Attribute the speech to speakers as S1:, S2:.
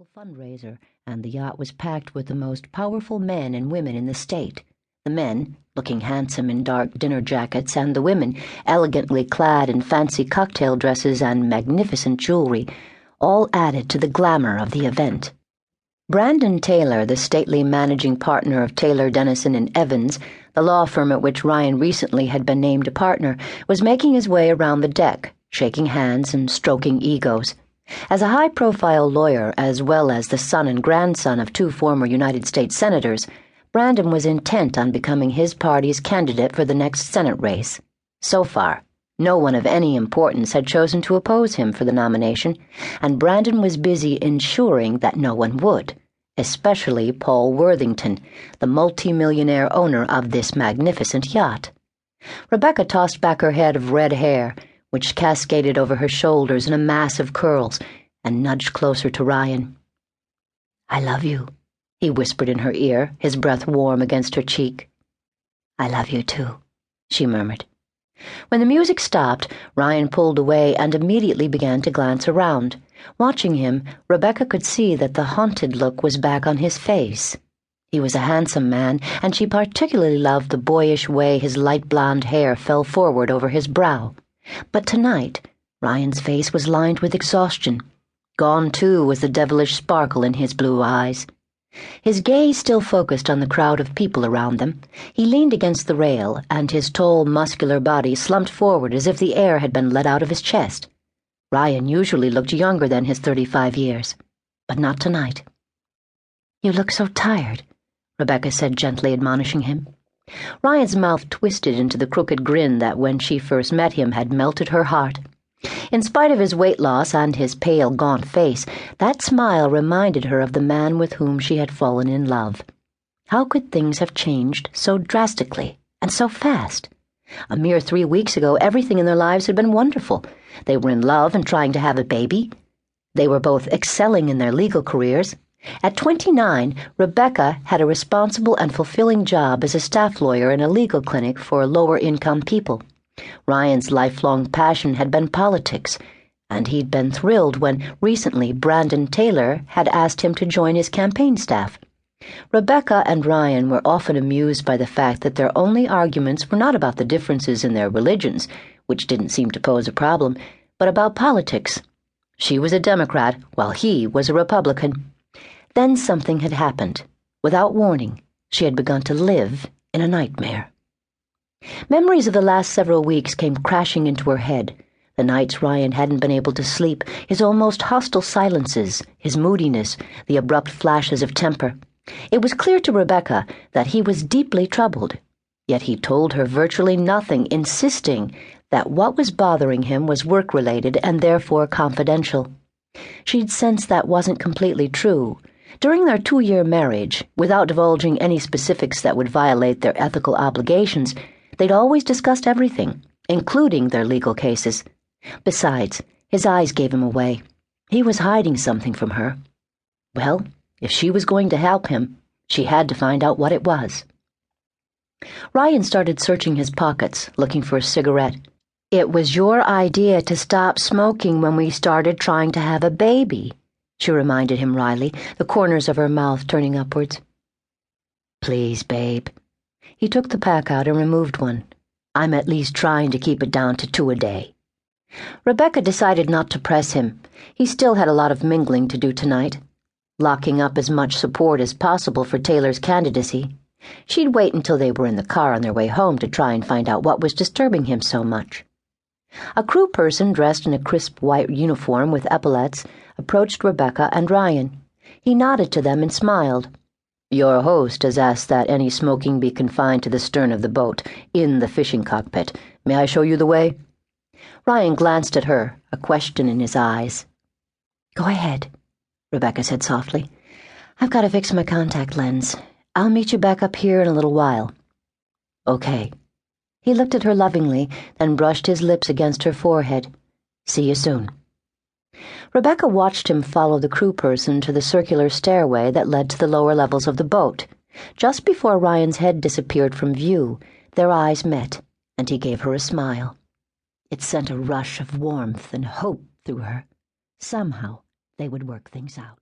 S1: local fundraiser, and the yacht was packed with the most powerful men and women in the state. The men, looking handsome in dark dinner jackets, and the women, elegantly clad in fancy cocktail dresses and magnificent jewelry, all added to the glamour of the event. Brandon Taylor, the stately managing partner of Taylor, Dennison and Evans, the law firm at which Ryan recently had been named a partner, was making his way around the deck, shaking hands and stroking egos. As a high-profile lawyer, as well as the son and grandson of two former United States senators, Brandon was intent on becoming his party's candidate for the next Senate race. So far, no one of any importance had chosen to oppose him for the nomination, and Brandon was busy ensuring that no one would, especially Paul Worthington, the multi-millionaire owner of this magnificent yacht. Rebecca tossed back her head of red hair, which cascaded over her shoulders in a mass of curls, and nudged closer to Ryan. "I love you," he whispered in her ear, his breath warm against her cheek. "I love you too," she murmured. When the music stopped, Ryan pulled away and immediately began to glance around. Watching him, Rebecca could see that the haunted look was back on his face. He was a handsome man, and she particularly loved the boyish way his light blonde hair fell forward over his brow. But tonight, Ryan's face was lined with exhaustion. Gone, too, was the devilish sparkle in his blue eyes. His gaze still focused on the crowd of people around them. He leaned against the rail, and his tall, muscular body slumped forward as if the air had been let out of his chest. Ryan usually looked younger than his 35 years, but not tonight. "You look so tired," Rebecca said, gently admonishing him. Ryan's mouth twisted into the crooked grin that, when she first met him, had melted her heart. In spite of his weight loss and his pale, gaunt face, that smile reminded her of the man with whom she had fallen in love. How could things have changed so drastically and so fast? A mere 3 weeks ago, everything in their lives had been wonderful. They were in love and trying to have a baby. They were both excelling in their legal careers. At 29, Rebecca had a responsible and fulfilling job as a staff lawyer in a legal clinic for lower-income people. Ryan's lifelong passion had been politics, and he'd been thrilled when recently Brandon Taylor had asked him to join his campaign staff. Rebecca and Ryan were often amused by the fact that their only arguments were not about the differences in their religions, which didn't seem to pose a problem, but about politics. She was a Democrat, while he was a Republican. Then something had happened. Without warning, she had begun to live in a nightmare. Memories of the last several weeks came crashing into her head. The nights Ryan hadn't been able to sleep, his almost hostile silences, his moodiness, the abrupt flashes of temper. It was clear to Rebecca that he was deeply troubled, yet he told her virtually nothing, insisting that what was bothering him was work-related and therefore confidential. She'd sensed that wasn't completely true. During their 2-year marriage, without divulging any specifics that would violate their ethical obligations, they'd always discussed everything, including their legal cases. Besides, his eyes gave him away. He was hiding something from her. Well, if she was going to help him, she had to find out what it was. Ryan started searching his pockets, looking for a cigarette. "It was your idea to stop smoking when we started trying to have a baby," she reminded him wryly, the corners of her mouth turning upwards. "Please, babe." He took the pack out and removed one. "I'm at least trying to keep it down to 2 a day." Rebecca decided not to press him. He still had a lot of mingling to do tonight, locking up as much support as possible for Taylor's candidacy. She'd wait until they were in the car on their way home to try and find out what was disturbing him so much. A crew person dressed in a crisp white uniform with epaulets approached Rebecca and Ryan. He nodded to them and smiled. "Your host has asked that any smoking be confined to the stern of the boat, in the fishing cockpit. May I show you the way?" Ryan glanced at her, a question in his eyes. "Go ahead," Rebecca said softly. "I've got to fix my contact lens. I'll meet you back up here in a little while." "Okay." He looked at her lovingly, then brushed his lips against her forehead. "See you soon." Rebecca watched him follow the crew person to the circular stairway that led to the lower levels of the boat. Just before Ryan's head disappeared from view, their eyes met, and he gave her a smile. It sent a rush of warmth and hope through her. Somehow they would work things out.